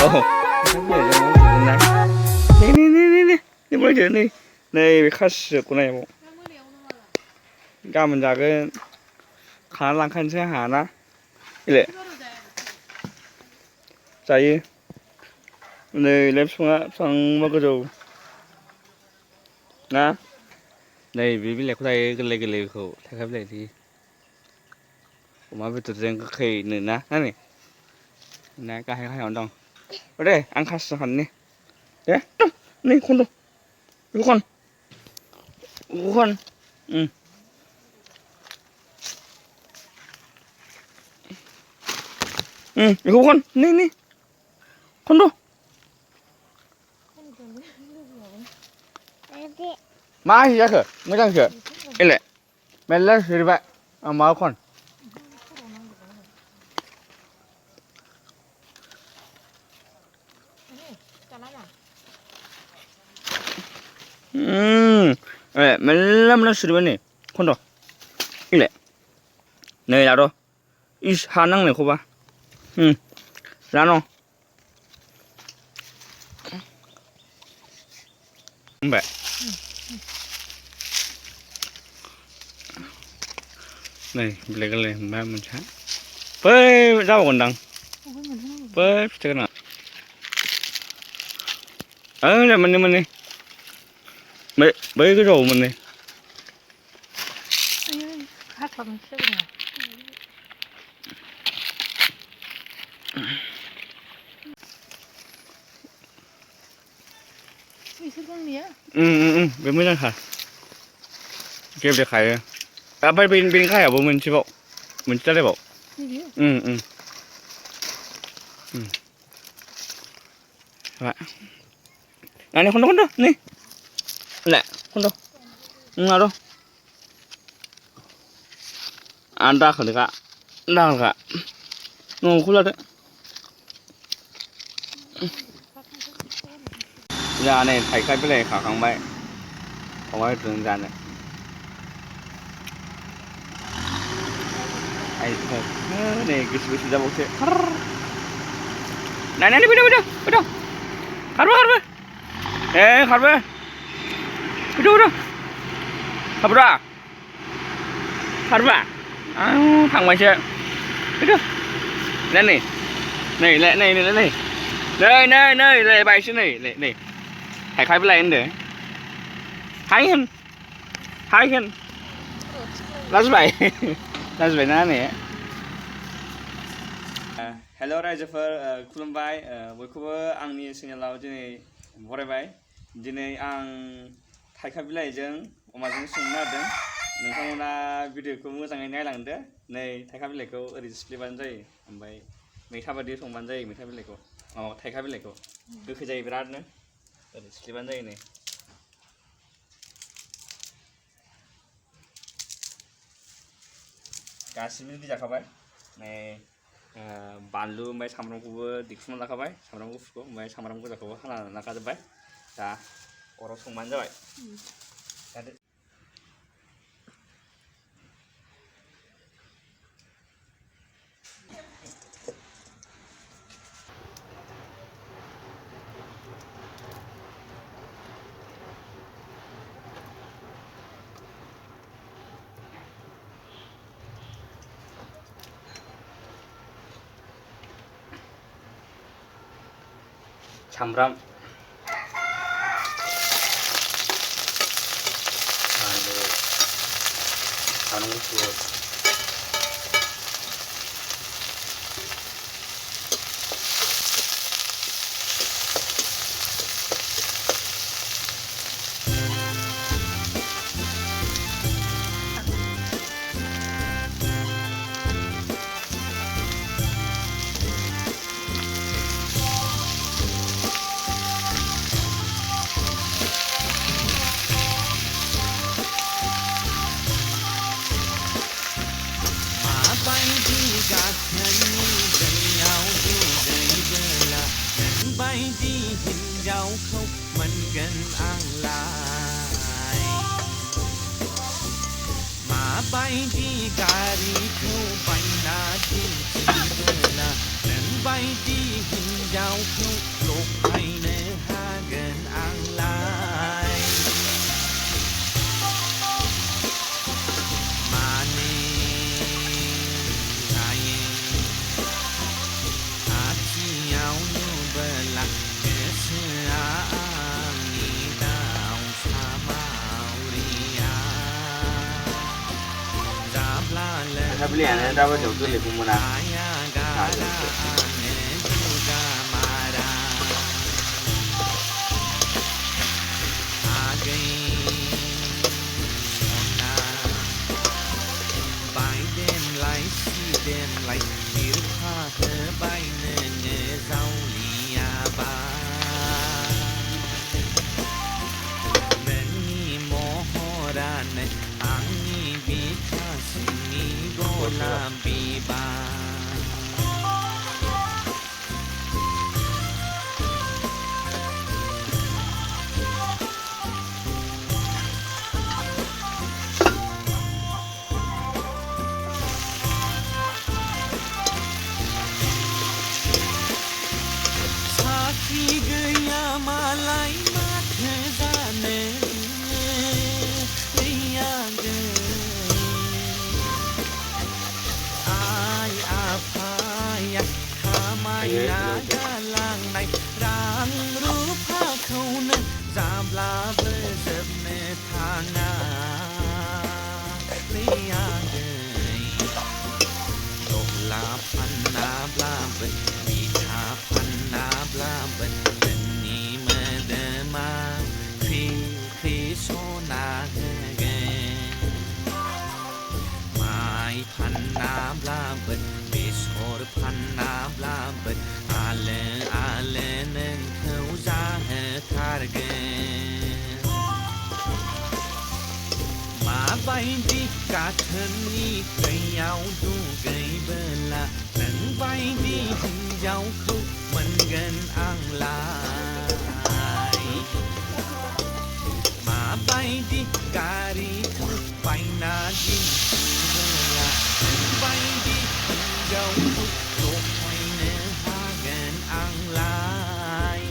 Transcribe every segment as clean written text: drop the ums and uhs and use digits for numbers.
Ồ, cái này cho nó từ này. Đi mới chữ đi. Này khát sữa của này bộ. Ga mình ra cái khá là khăn xe hả na. 이래. 자, 이 네, 랩송아 상 먹어줘. 나. 네, 비빌레 코다이 글레 코. 타카빌레 디. 엄마 비트 된 cái nữa na. Này. Nè cái hai hòn đồng. Ở đây, ăn khát sữa hẳn nè. Đấy, nè con đâu. Con. Con. Ừ. 이거 건, 네. 건도. 마 시작해. 뭐장 그. 일래. 멜라 시리바. 마 건. 멜라 시리바니. 건도. 일래. 네, 나도. 이 하낭 내 거 봐. Rano. Mbẹ. Này, lấy cái này ba mình chán. Bơi ra còn đằng. Bơi chơi nào. Là mình đi. Bơi cái rổ mình này. khác lắm chứ nào. 왜 문을 가? 이게 가요. 빨리 빈 가요. 보면 집어. 문 잘라봐. 응. 와. 아니 혼자. 네. 네. 혼자. 알아. 안 다 그러가. 나가. 너무 콜라데. Giờ này thấy cái này khá không bay, không phải trường gian này. Ai thật, này cái sự ra bộ xe. Này đi bây giờ, khát bơ, ê khát bơ, bây giờ, khát bơ, thằng mày xe, bây giờ, này, này bay xuống này. Khai với lên để hai hen las bảy na nè. Hello रायजोफोर खुलुमबाय बयखौबो आंनि चेनेलाव दिनै बरायबाय दिनै आं थाइखा बिलाइजों अमाजों संनो नागिरदों नोंथांमोना भिडिअखौ मोजाङै नायलांदो नै थाइखा बिलाइखौ ओरै सिफ्लेबानो जायो ओमफ्राय मैथा बायदि संबानो जायो मैथा बिलाइखौ थाइखा बिलाइखौ गोखै जायो बिरादनो ओरै सिफ्लेबानो जायो नै गासिबो रेडि जाखाबाय नै बानलु ओमफ्राय सामब्रामखौबो देख्रुमना लाखाबाय सामब्राम गुफुरखौ ओमफ्राय सामब्राम गोजाखौबो हाना लाखाजोब्बाय दा अराव संबानो जाबाय सामब्राम बानलु सामब्राम गुफुर बायदि गारिखौ बायना दिन्थिबोला नों बायदि हिनजावखौ बिलाइयानो दाबायदियाव गोरलैखौ मोना बायदि गाथोननि दैयाव दुगैबोला नोंबायदि हिन्जावखौ मोनगोन आंलाय माबायदि गारिखौ बायना दिन्थिबोला नोंबायदि हिन्जावखौ जखायनो हागोन आंलाय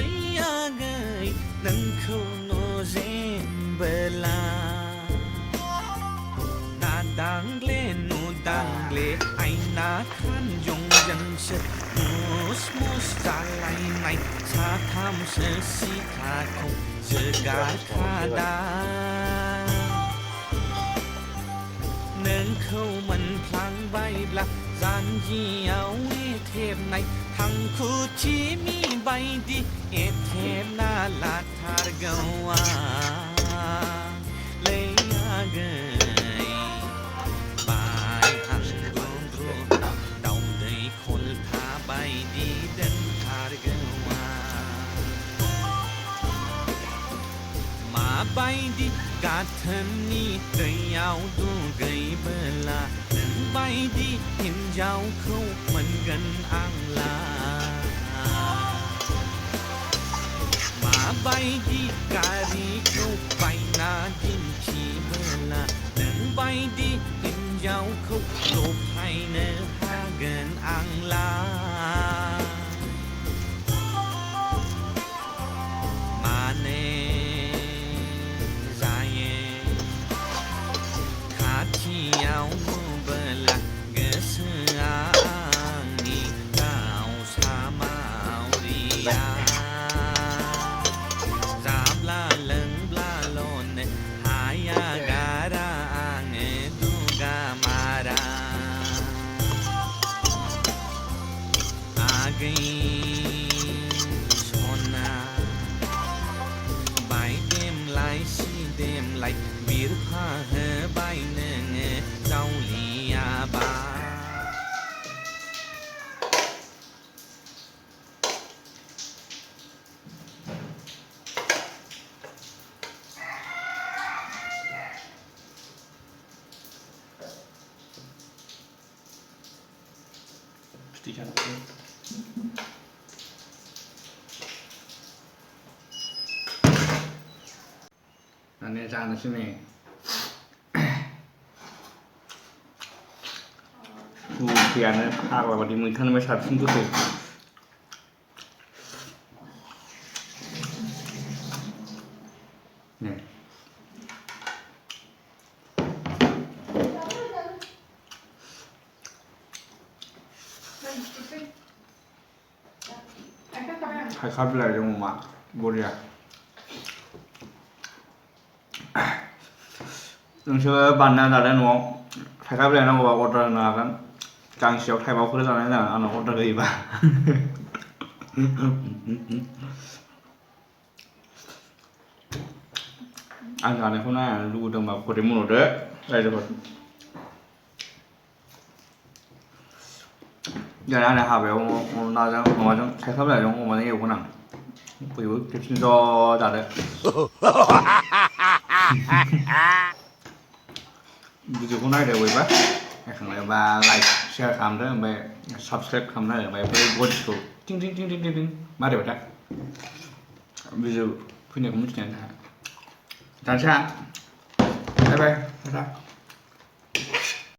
खोनासंलायागै नोंखौ नजेनबोला नादांग्ले नुदांग्ले आयना खानजंजोंसो मुस मुस जालायनाय साथामसो सिख्लाखौ जोगारखादा नोंखौ मोनफ्लांबायब्ला जानजियाव एथेबनाय थांखुथिमि बायदि एथेबना लाथारगौ लैयागै बाय आंगुरु दाउदै खलथा बायदि दोनथारगौ माबायदि गाथोननि दैयाव दुगैबोला नोंबायदि हिन्जावखौ मोनगोन आंलाय माबायदि गारिखौ बायना दिन्थिबोला नोंबायदि हिन्जावखौ जखायनो हागोन आंलाय माने खाथियाव नुबोला गोसोआ आंनि दाउसा मावरिया जाब्ला लोंब्लाल'नो हाया गारा आङो दुगा मारा आगै सना बायदेमलाय सिदेमलाय बिरफा होबाय नोङो जावलियाबा माने जानोसै नै गोखैयानो फाग्ला बायदि मैथानिफ्राय साबसिन गोखै นี่ไข่ข้าวอะไรจังหวะบริยาनोंसोर बानायना जादों न'आव थाइखा बिलाइ नांगौबा अर्डार होनो हागोन गांसेयाव थाइबाफोर जानाय जागोन आंनाव अर्डार होयोबा आं जानायखौ नायनो लुगैदोंबा कमेन्ट बुंहरदो रायजोफोर दिनै आंनि हाबायाव अनलाजों माबाजों थाइखा बिलाइजों अमाजों एवगोन आं बयबो खेबसेनो ज' जादो भिडिअखौ नायदो बयबो नायखांबायबा लाइक शेयार खालामदो ओमफ्राय साबसक्राइब खालामना हो ओमफ्राय बै घन्टिखौ टिं टिं टिं टिं टिं मारिबाय था भिडिअ फैनायखौ मिथिनायनि थाखाय दानोसै बाय बाय